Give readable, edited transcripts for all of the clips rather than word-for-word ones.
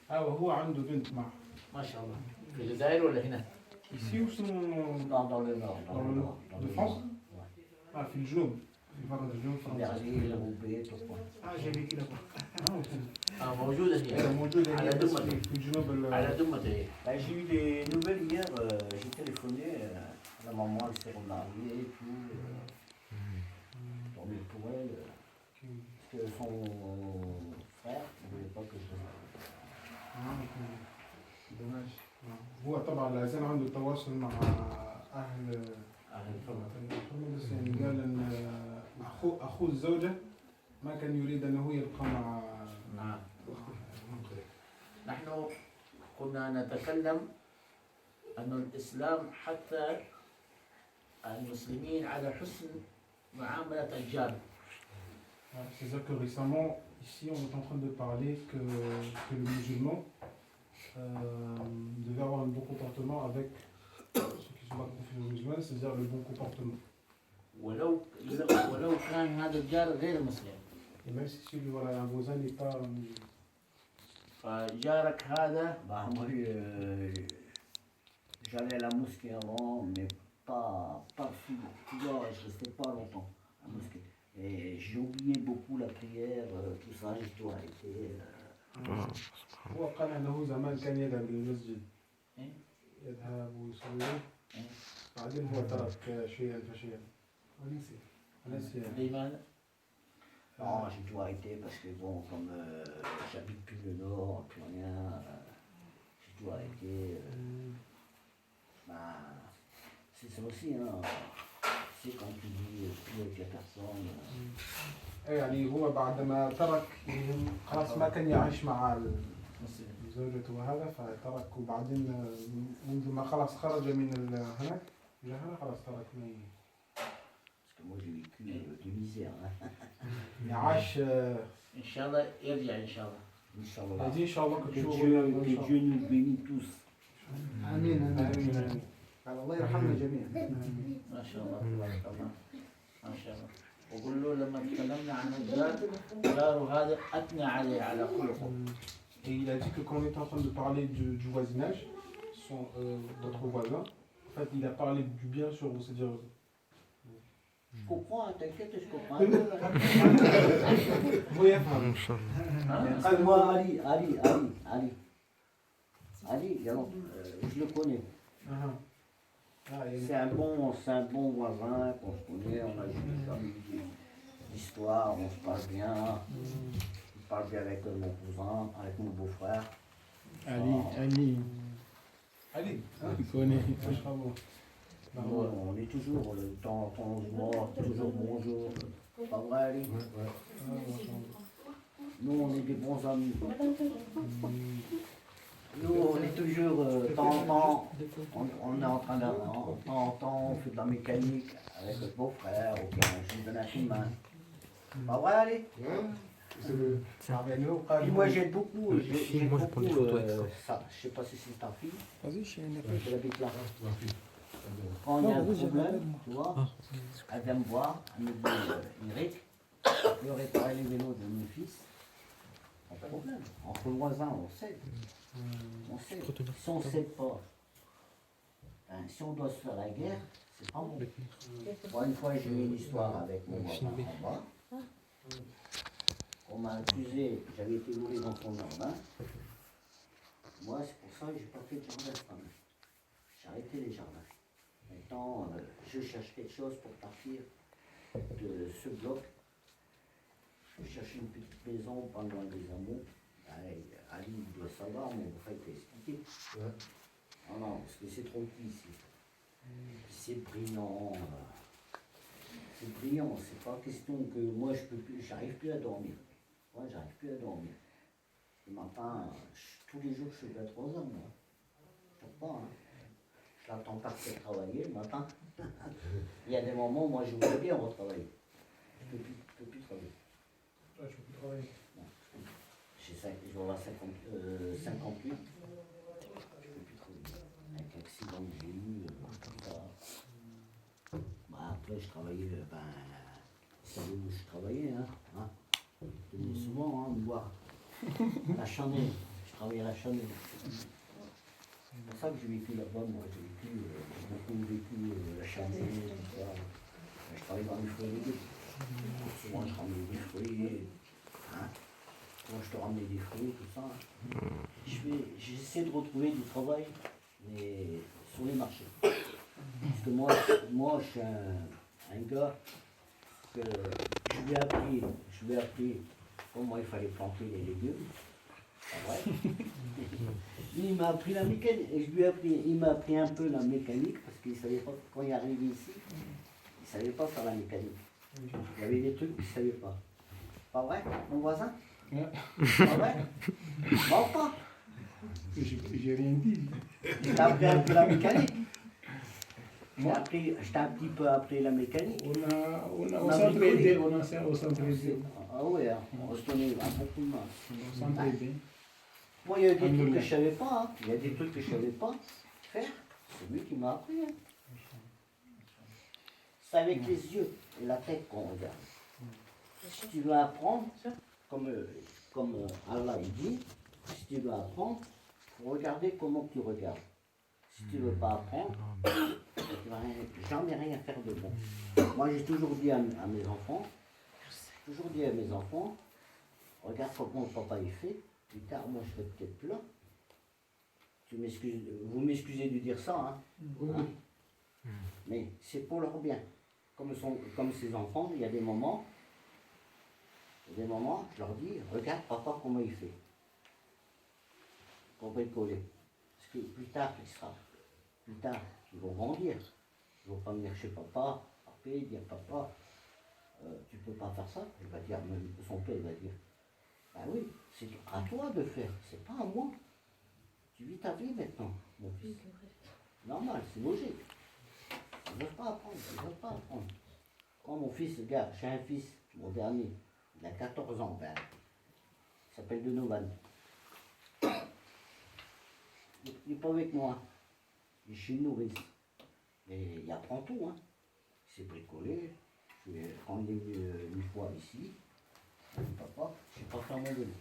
وهو عنده بنت معه. ما شاء الله. في الجزائر ولا هنا؟ Ici ou sinon Dans le nord. dans le nord de France? في الجنوب. في فرنسا الجنوب فرنسا. j'ai vécu là-bas. موجودة هي. موجودة على هي دمته. في الجنوب. على دمته هي. J'ai eu des nouvelles hier, j'ai téléphoné, la maman elle s'est remariée et tout. Tant mieux pour elle. Parce que son frère ne voulait pas que je dommage. هو طبعا لا زال عنده تواصل مع أهل بس يعني قال إن أخو الزوجة ما كان يريد أنه يبقى مع. نعم. نحن كنا نتكلم أن الإسلام حتى المسلمين على حسن معاملة الجار. C'est-à-dire que récemment, ici, on est en train de parler que le musulman devait avoir un bon comportement avec ceux qui sont pas confiés aux musulmans, c'est-à-dire le bon comportement. ولو كان هذا الجار غير مسلم. Et même si celui voilà, un voisin n'est pas musulman. فجارك هذا. Bah moi j'allais à la mosquée avant, mais pas tu vois, je restais pas longtemps à la mosquée. Et j'ai oublié beaucoup la prière, tout ça, j'ai tout arrêté. هو قال أنه زمان كان يذهب للمسجد. يذهب ويصلي. بعدين هو ترك شيئا فشيئا. ونسي. لماذا؟ Non, j'ai tout arrêté parce que bon, comme j'habite plus le nord, plus rien, j'ai tout arrêté. C'est ça aussi, hein. C'est quand tu dis plus avec la personne. يعني هو بعد ما ترك خلاص ما كان يعيش مع زوجته وهذا فترك وبعدين منذ ما خلاص خرج من هناك إلى هنا خلاص ترك ما. Parce que moi j'ai vécu de misère. يعيش. إن شاء الله يرجع إن شاء الله. Inch'Allah. إن شاء الله Que Dieu nous bénisse tous. آمين آمين. الله يرحمنا جميعا. ما شاء الله تبارك الله. ما شاء الله. وقول له لما تكلمنا عن الجار جاره هذا أثنى عليه على خلقه. Et il a dit que quand on était en train de parler du voisinage, d'autres voisins, en fait il a parlé du bien sur vous, c'est-à-dire. Je comprends, t'inquiète, je comprends. Oui, enfin. Moi, Ali, je le connais. C'est un bon voisin qu'on se connaît, on a eu des histoires, on se parle bien. Je parle bien avec mon cousin, avec mon beau-frère. Ali, il connaît. On est toujours le temps on se voit, toujours bonjour. Pas vrai, Ali? Nous, on est des bons amis. Nous, on est toujours, de temps en temps, on est en train de temps en temps, on fait de la mécanique avec notre beau-frère, ou bien je lui donne un coup de main. Pas vrai, Ali? Et moi, j'aide beaucoup, ça. Je sais pas si c'est ta fille. Vas-y, chez Elle habite là. Quand il y a un problème, tu vois, elle vient me voir, elle me dit Eric, je vais réparer les vélos de mon fils. Pas de problème. Entre voisins, on sait. On sait. Si on ne sait pas, si on doit se faire la guerre, c'est pas bon. Moi, une fois, j'ai eu une histoire avec mon voisin en bas. On m'a accusé, j'avais été volé dans son jardin. Moi, c'est pour ça que je n'ai pas fait de jardin cette année. J'ai arrêté les jardins. Maintenant, je cherche quelque chose pour partir de ce bloc. Je cherche une petite maison pas loin des hameaux. Ali doit savoir, mon frère t'a expliqué. Ouais. Ah non, parce que c'est trop petit ici. C'est brillant. C'est brillant, c'est pas question que moi j'arrive plus à dormir. Moi j'arrive plus à dormir. Le matin, tous les jours je suis à 3 heures moi. Je ne pas, hein. Je l'attends partir travailler le matin. Il y a des moments où moi je voudrais bien retravailler. Je ne peux plus travailler. Ouais, je peux plus travailler. Je vais avoir 58. Je ne peux plus travailler. Avec l'accident que j'ai eu, tout ça. Après, je travaillais, vous savez où je travaillais, hein. Je venais souvent me voir à la Chanel. Je travaille à la chaîne. C'est pour ça que j'ai vécu là-bas, moi. J'ai beaucoup vécu la chaîne, tout ça. Je travaille dans les fruits et légumes. Souvent, je ramenais des fruits. Hein. Moi, je te ramenais des fruits, tout ça. J'essaie de retrouver du travail, mais sur les marchés. Parce que moi je suis un gars que je lui ai appris comment il fallait planter les légumes. C'est vrai. Il m'a appris la mécanique, et il m'a appris un peu la mécanique, parce qu'il ne savait pas, quand il est arrivé ici, il ne savait pas faire la mécanique. Il y avait des trucs qu'il ne savait pas. Pas vrai, mon voisin? Pas vrai? Bon, pas. J'ai rien dit. Je t'ai appris un peu la mécanique. Je t'ai un petit peu appris la mécanique. On s'entraide, on s'entraide. Ah oui, hein, on se donnait beaucoup de mal. On s'entraide. Moi, il y a des trucs que je ne savais pas. Hein. Il y a des trucs que je ne savais pas faire. C'est lui qui m'a appris. Hein. C'est avec les yeux et la tête qu'on regarde. Si tu veux apprendre, comme Allah il dit, si tu veux apprendre, il faut regarder comment tu regardes. Si tu ne veux pas apprendre, tu ne vas jamais rien faire de bon. Moi, j'ai toujours dit à mes enfants, regarde comment le papa il fait, plus tard, moi, je serai peut-être là. Vous m'excusez de dire ça, hein. Hein? Mais c'est pour leur bien. Comme ces enfants, il y a des moments, je leur dis, regarde papa comment il fait. Pour bricoler. Parce que plus tard, ils vont grandir. Ils vont pas venir chez papa, dire papa, tu peux pas faire ça. Il va dire, son père va dire, ah oui, c'est à toi de faire, c'est pas à moi. Tu vis ta vie maintenant, mon fils. Normal, c'est logique. Ils ne veulent pas apprendre, Quand mon fils, regarde, j'ai un fils, mon dernier, il a 14 ans, il s'appelle Donovan. Il n'est pas avec moi, il est chez une nourrice. Mais il apprend tout, hein. Il s'est bricolé. Quand il est venu une fois ici, papa, je ne sais pas faire mon vélo.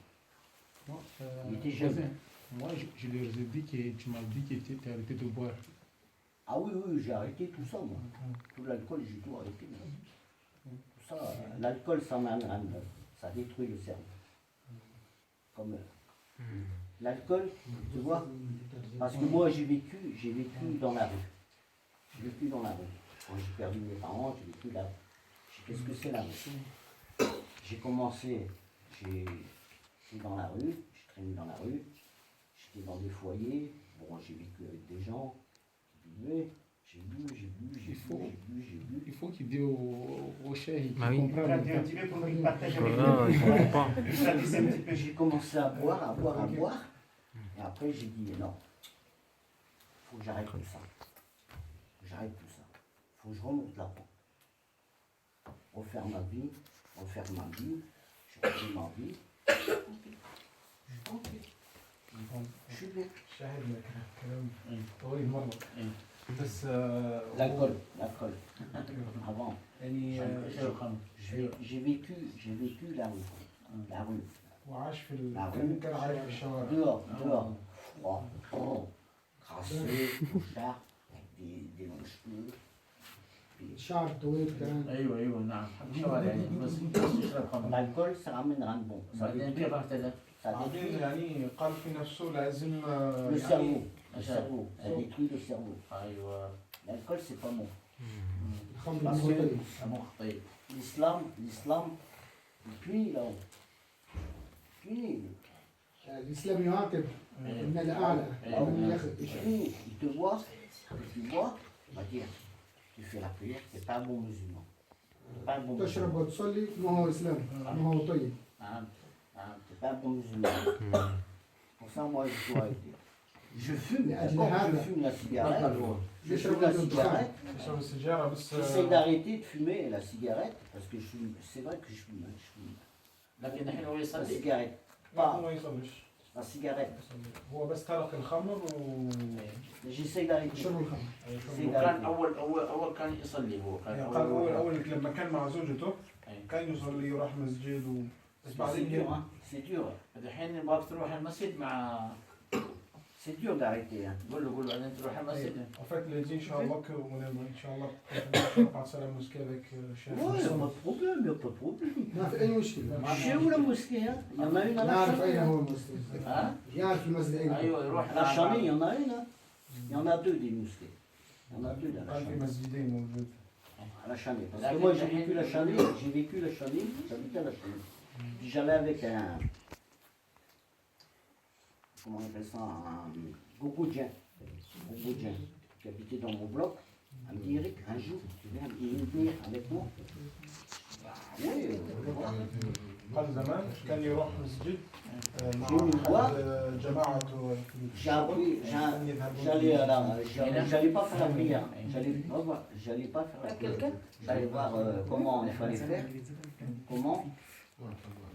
Il était jeune. Moi, je leur ai dit que tu m'as dit que tu as arrêté de boire. Ah oui, j'ai arrêté tout ça, moi. Tout l'alcool, j'ai tout arrêté. Tout ça, l'alcool, ça ça détruit le cerveau. Comme l'alcool, tu vois, parce que moi, j'ai vécu dans la rue. Quand j'ai perdu mes parents, j'ai vécu là. Qu'est-ce que c'est la rue? J'ai commencé, j'étais dans la rue, j'ai traîné dans la rue, j'étais dans des foyers, bon, j'ai vécu avec des gens qui buvaient, j'ai bu. Il faut qu'il dise au chef, il Ah oui. comprend. Un petit peu pour qu'il partage avec Voilà, il comprend pas. nous. J'ai commencé à boire, et après j'ai dit non, il faut que j'arrête tout ça. Il faut que je remonte la pente. Refaire ma vie, je refais ma vie. Tranquille. Je suis bien. شاهدنا كلام طويل مرة بس L'alcool. Avant. يعني J'ai vécu la rue. وعاش في La كان rue. كان عايش في الشوارع Dehors. Froid, crasseux, mouchard, avec des longs cheveux. شعر طويل كان. ايوه نعم شوارع يعني بس يشرب خمر L'alcool, ça ramène rien de bon. بعدين كيف اعتدى؟ Ça بعدين détruit يعني قال في نفسه لازم le cerveau. Ça détruit le cerveau. ايوه L'alcool, c'est pas bon. الخمر Parce مو que طيب. مخ طيب l'islam, il punit là-haut. Punit. الإسلام يعاقب من الأعلى من ياخذ. Il te voit, il va dire, tu fais la prière, tu n'es pas un bon musulman. Tu pas un bon تشرب musulman. وتصلي ما هو إسلام ما هو طيب. Tu n'es pas un bon musulman. Pour ça, moi, je dois arrêter. Je fume, لأجل d'accord, je هذا fume la cigarette. Je يشرب fume la الدخان. cigarette. يشرب السيجارة بس J'essaie d'arrêter de fumer la cigarette, parce que c'est vrai que je fume. لكن الحين هو La يصلي cigarette, لا pas ما يصلش la cigarette. هو بس ترك الخمر J'essaie d'arrêter. يشرب الخمر. J'essaie كان d'arrêter. اول كان يصلي هو كان يعني قال أول لما كان مع زوجته أي. كان يصلي وراح مسجد بس C'est بعدين dur, hein. سي ديور الحين نبغاك تروح المسجد مع C'est dur d'arrêter. Hein. قول له بعدين تروح المسجد. En fait, il a dit, Inch'Allah, qu'on aimerait, Inch'Allah, prochainement, partir à la mosquée avec Cheikh. Oui, il n'y a pas de problème, il n'y a pas de problème. ما في أي مشكلة. Chez où la mosquée hein? Il y en a une à la نعرف أين Chamée. هو المسجد. ها؟ يعرف المسجد أين هو. ايوه يروح À la Chamée, il y en a une. Hein? Il y en a deux des mosquées. Il y en a deux à la قال في Chamée. مسجدين موجود. À la Chamée. Parce La que moi, ville j'ai de vécu la Rennes. Chamée, j'habitais à la Chamée. Puis j'allais avec un. Comment on appelle ça? Un Gogoudien. Gogoudien. Qui habitait dans mon bloc. Elle me dit Eric, un jour, tu viens venir avec moi? Bah oui, voilà. قال زمان كان يروح مسجد جيني مع هو. أحد جماعته. J'ai appris, j'allais j'allais pas faire la prière. J'allais pas faire la prière. J'allais voir comment il fallait faire. Comment.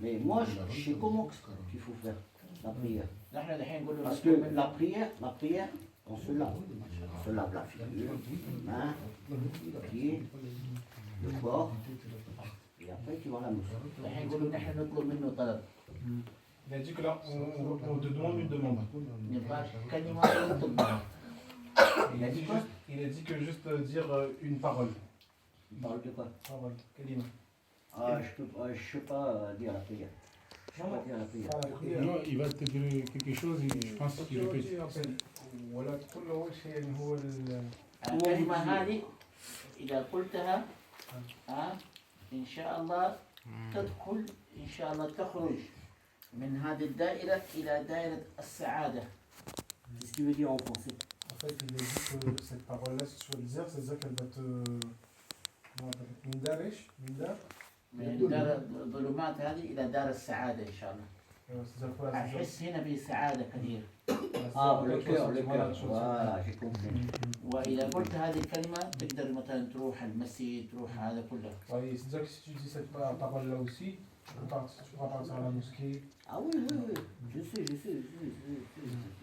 Mais moi, je sais comment qu'il faut faire la prière. نحن الحين نقول له Parce que la prière, on se lave. On se lave la figure, les mains, les pieds, le corps. Et après, tu vas à la mosquée. الحين نقول له نحن نطلب منه طلب. Il a dit que là, on te demande une demande. نبغى كلمة نطلب منها. Il a dit que juste dire une parole. Tu parles de quoi? Parole, kalima. Ah, je peux pas dire la prière. Je peux pas dire la prière. Pas la prière. Non, il va te dire quelque chose, je pense qu'il répète. ولا تقول له أول شيء يعني هو الكلمة هذه إذا قلتها إن شاء الله تدخل إن شاء الله تخرج من هذه الدائرة إلى دائرة السعادة. Qu'est-ce qu'il veut dire en français? En fait, il a dit que cette parole-là, si tu veux le dire, c'est-à-dire qu'elle va te. Comment on appelle? Mindar, إيش؟ Mindar? من دار الظلمات هذه إلى دار السعادة إن شاء الله. C'est-à-dire quoi? C'est-à-dire- أحس هنا بسعادة كثير. Ah, le Voilà, cœur, le voilà, cœur. chose. Voilà, j'ai compris. وإذا قلت هذه الكلمة تقدر مثلا تروح المسجد تروح هذا كله. Oui, c'est-à-dire que si tu dis cette parole-là aussi, tu pourras partir à la mosquée. Ah oui, oui, oui. Je sais.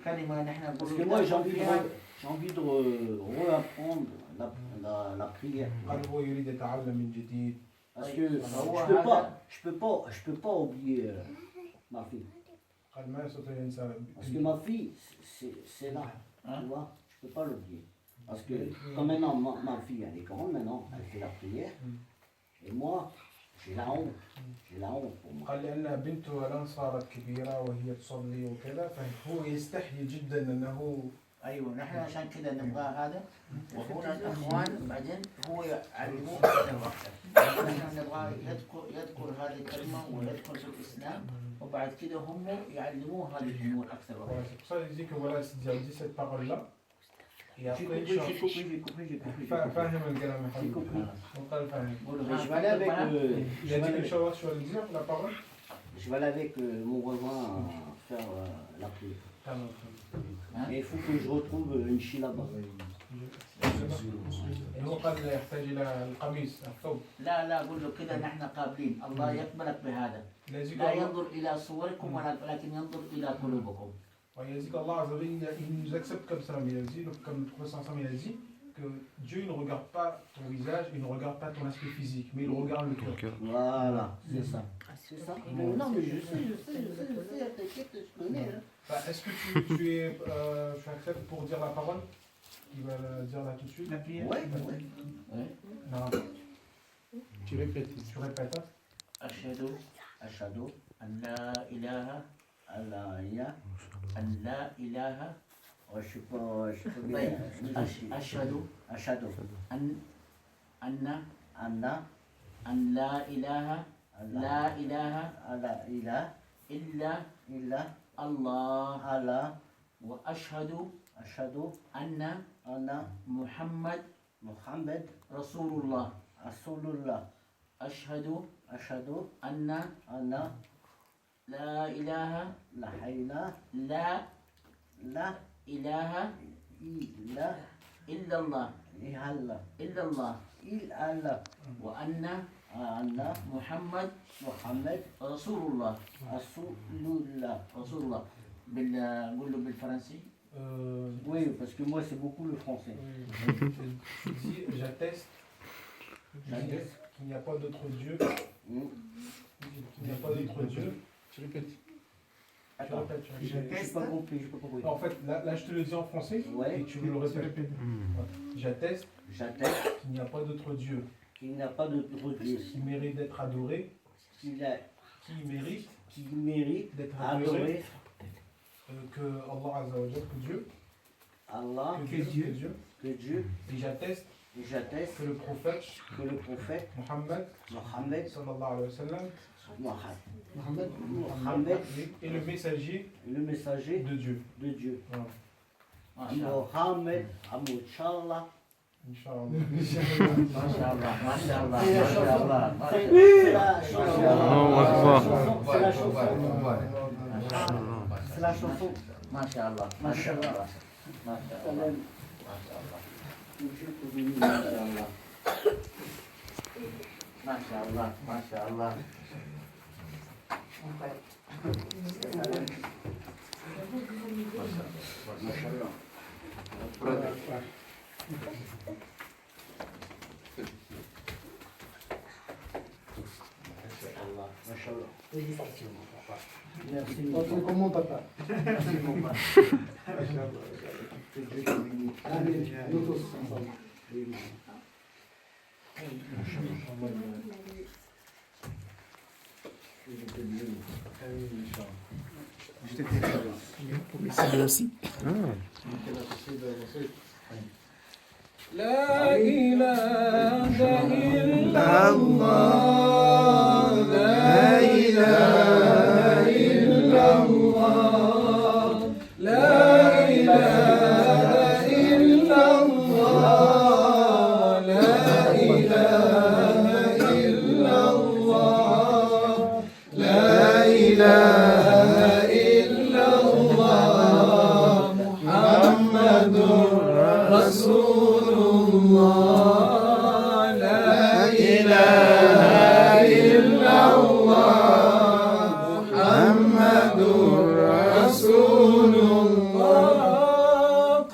كلمة نحن Parce نقول que moi, j'ai envie فيها de réapprendre la prière. قال هو يريد يتعلم من جديد. Parce que je peux pas oublier ma fille. قال ما يستطيع الإنسان. Parce que ma fille, c'est là. Hein? Tu vois, je peux pas l'oublier. Parce que comme maintenant, ma fille, elle est grande maintenant, elle fait la prière. Et moi, j'ai la honte. J'ai la honte pour moi. قال لأن بنته الآن صارت كبيرة وهي تصلي وكذا فهو يستحي جدا أنه. أيوة نحن عشان كذا نبغى هذا وهنا الأخوان بعدين هو يعلموه أكثر وأكثر. نحن نبغى يذكر هذه الكلمة ويدخل في الإسلام وبعد كذا هم يعلموه هذه الأمور أكثر Voilà, وأكثر. c'est pour ça qu'il dit que voilà, il dit cette parole-là. Et J'ai après, compris. فاهم الكلام يا J'ai حبيبي. compris. وقال فاهم. قولوا Mais ها، je vais aller avec, Il a dit quelque chose sur le dire, la parole. je vais aller avec mon voisin faire la prière. تمام. Mais il faut que je retrouve une chie là-bas. هو قال يحتاج إلى القميص الثوب. لا قول له كذا نحن قابلين الله يقبلك بهذا. Il a dit لا que ينظر إلى صوركم ولكن ينظر إلى قلوبكم. il a dit qu'Allah Azza wa Jalla, il nous accepte comme ça. Il a dit, donc, comme le prophète sallallahu alayhi wa sallam, il a dit que Dieu il ne regarde pas ton visage, il ne regarde pas ton aspect physique, mais il regarde le cœur. Voilà, c'est ça. C'est ça. Non, mais je sais, t'inquiète, je connais. Hein. Bah, est-ce que tu acceptes pour dire la parole? Il va la dire là tout de suite. Ouais. Non, Tu répètes. tu répètes. Hein? أشهد Ashado, أن لا إله Allah, ya. أن لا إله Oh, je sais pas bien. طيب أشهد Ashado. أن Anna, لا إله Allah, لا إله Allah, Ila, إلا Illa, الله Allah, وأشهد Ashado, أن Anna, محمد Muhammad, رسول الله. Rasulullah. أشهد Ashado, أن Anna, لا إله La Hayla, لا La, إله Ila, إلا الله Ihala, إلا الله Il Allah, وأن Anna, محمد Muhammad, رسول الله. Rasulullah. رسول الله نقول له بالفرنسي. Oui, parce que moi, c'est beaucoup le français. Tu dis, j'atteste qu'il n'y a pas d'autre Dieu. Hmm. Qu'il n'y a pas d'autre Dieu. Tu répètes. Attends, Je répète. J'ai pas compris, j'ai pas compris. En fait, là, je te le dis en français Ouais. et tu me le répètes. J'atteste J'atteste qu'il n'y a pas d'autre Dieu qu'il n'y a pas d'autre Dieu qui mérite d'être adoré, qui mérite d'être adoré, adorer que Allah Azza wa Jal, que Dieu, Allah, que Dieu. que Dieu, Et j'atteste et j'atteste que le prophète que le prophète Mohammed Mohammed sallallahu alayhi wa sallam Mohammed est le messager le messager de Dieu. de Dieu. Voilà. Mohammed Amouchallah. Inch'Allah. Mashallah, mashallah, C'est la chanson. C'est la chanson. C'est la chanson. mashallah, mashallah, mashallah, mashallah, mashallah. Merci. Entonces, ¿cómo papá? Amén. Nosotros ensemble. لا إله إلا الله لا إله إلا الله لا إله إلا الله لا إله إلا الله لا إله إلا الله محمد رسول الله لا إله إلا الله محمد رسول الله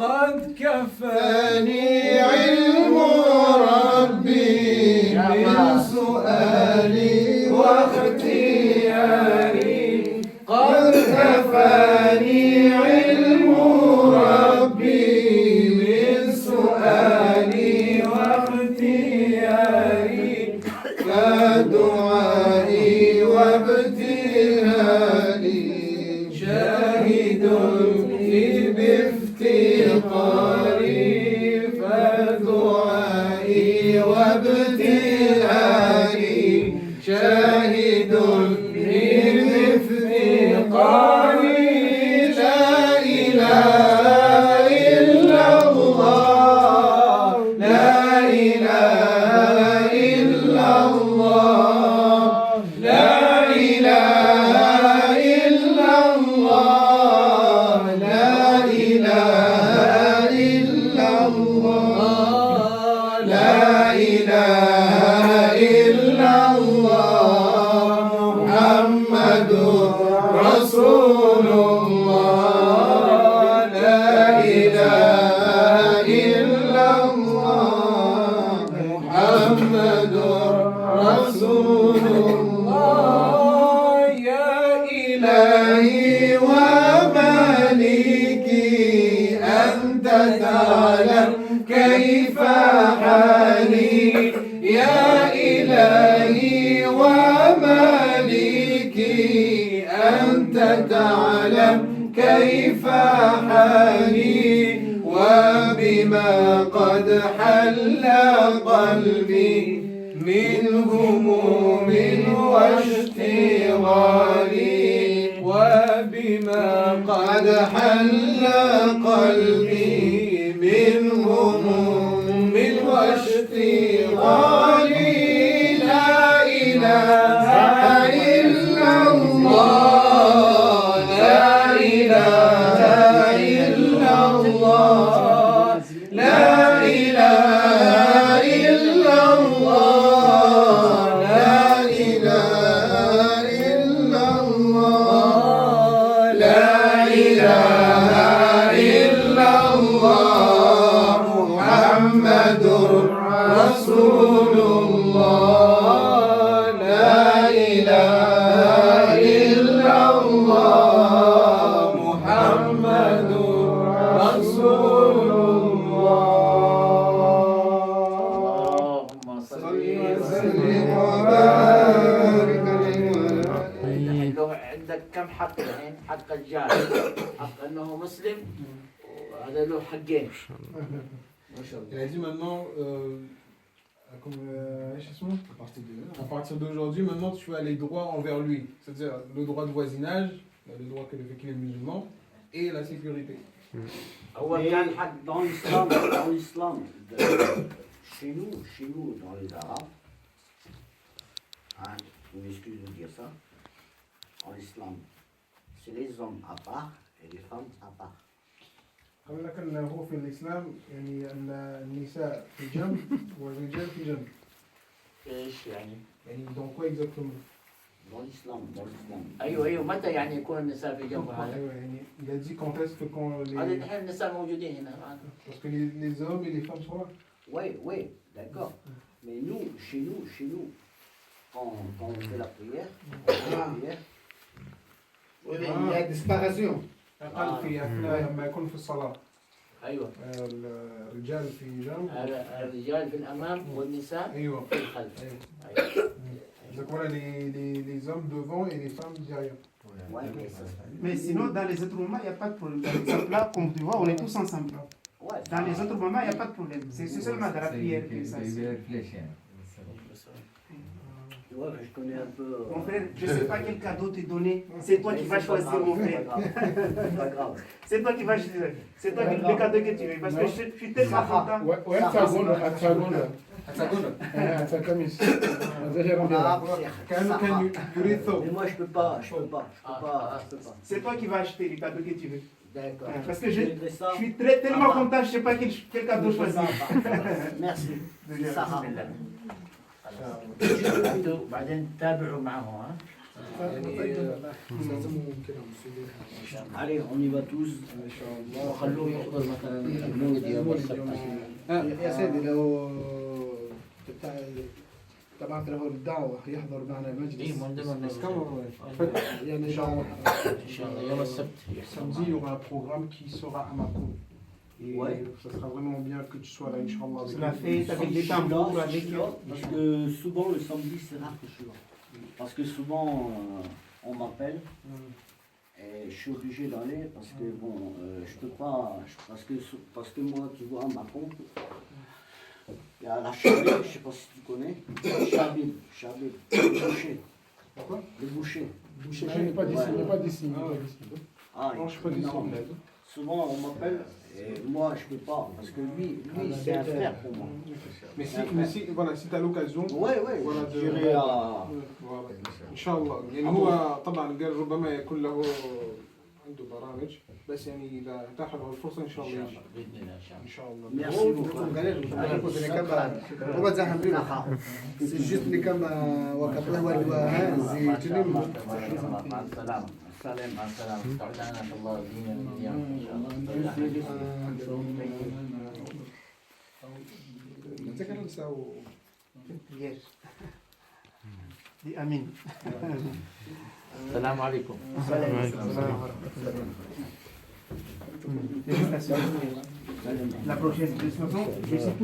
قد كفاني علم ربي من سؤالي واختياري قد كفاني علم ربي من سؤالي واختياري فدعائي وابتهالي شاهد لي بافتقاري فدعائي وابتهالي شاهد لي بافتقاري لا إله إلا الله لا إله إلا الله لا إله إلا الله لا إله إلا الله لا إله إلا الله محمد رسول الله لا إله إلا الله محمد رسول الله يا إلهي ومالكي أنت تعلم كيف حالي يا إلهي ومالكي أنت تعلم كيف حالي وبما قد حل قلبي من هموم واشتغال وبما قد حل قلبي من هموم واشتغال لا إله إلا الله لا إله إلا الله لا إله إلا الله لا إله إلا الله لا إله إلا الله محمد رسول الله لا إله إلا محمد رسول الله اللهم صل صل وسلم وسلم وبارك الحين له عندك كم حق الحين؟ حق الجاهل، حق انه مسلم، وهذا له حقين. ما شاء Il الله. a dit maintenant, à partir d'aujourd'hui, maintenant tu as les droits envers lui. C'est-à-dire le droit de voisinage, le droit que le fait qu'il est musulman, et la sécurité. هو Et كان حق dans l'islam, chez nous, dans les Arabes, hein, je m'excuse de dire ça, en islam, c'est les hommes à part et les femmes à part. قال لك أن هو في الإسلام يعني أن النساء في جنب والرجال في جنب. ايش يعني؟ يعني dans quoi exactement? Dans l'islam. ايوه متى يعني يكون النساء في جنب هذا؟ أيوة يعني il a dit quand est-ce que quand هذا les الحين النساء موجودين هنا. parce que les hommes et les femmes sont là. Oui, d'accord. Mais nous, chez nous, quand on fait la prière, Il y a des séparations. قال في أثناء لما يكون في الصلاة ايوه الرجال في جنب. الرجال في الامام والنساء أيوة. في الخلف. أيوة. Donc voilà les hommes devant et les femmes derrière. ouais, mais ça, Mais sinon, dans les autres moments, il n'y a pas de problème. Par exemple, là, comme tu vois, on est tous ensemble. ouais, Dans les autres moments, il n'y a pas de problème. C'est seulement dans la prière que ça se... tu vois, je connais un peu. Mon frère, je ne sais pas quel cadeau te donner. C'est toi qui vas choisir, mon frère. C'est pas grave. C'est toi qui vas choisir. C'est toi qui le cadeau que tu veux. Parce que je suis tellement content. الخميس En arabe, c'est كأنه كان يريد ثوب. Mais moi, je peux pas. C'est toi qui vas acheter le cadeau que tu veux. D'accord. Parce que je voudrais ça. suis tellement content, je ne sais pas quel cadeau choisir. Merci. Sarah. بعدين تابعوا معه ها. Allez, on y va tous. وخلوه يحضر مثلا المولد يوم السبت. يا سيدي لو تبعت له الدعوة يحضر معنا اي المجلس من ضمن يعني ان شاء الله يوم السبت Samedi, il y aura un programme qui sera à Mako. Et Ouais. ça sera vraiment bien que tu sois là, Inch'Allah. C'est la fête avec des tambours, avec... Parce que souvent, le samedi, c'est rare que je suis là. Parce que souvent, on m'appelle. Et je suis obligé d'aller parce que bon, je peux pas, parce que moi, tu vois, ma pompe, il y a la Chabib, je sais pas si tu connais, Chabib, le boucher. Pourquoi? Le boucher. Je n'ai pas d'ici. Ah, Non, je suis pas d'ici. non, mais souvent on m'appelle et moi je peux pas parce que lui c'est un frère pour moi. Mais si voilà, si tu as l'occasion. Ouais, Voilà, j'irai à. voilà. ان شاء الله يعني هو طبعا قال ربما يكون له عنده برامج بس يعني اذا اتاح له الفرصه ان شاء الله يجي باذن الله ان شاء الله. ان شاء الله. Merci beaucoup. هو زحم بينا سجلتني كما وكبله والوهان مع السلامة. مع السلامة. استودعنا الله دينا وديانكم ان شاء الله. Yes. Dis Amin. السلام عليكم. La prochaine question, je suppose.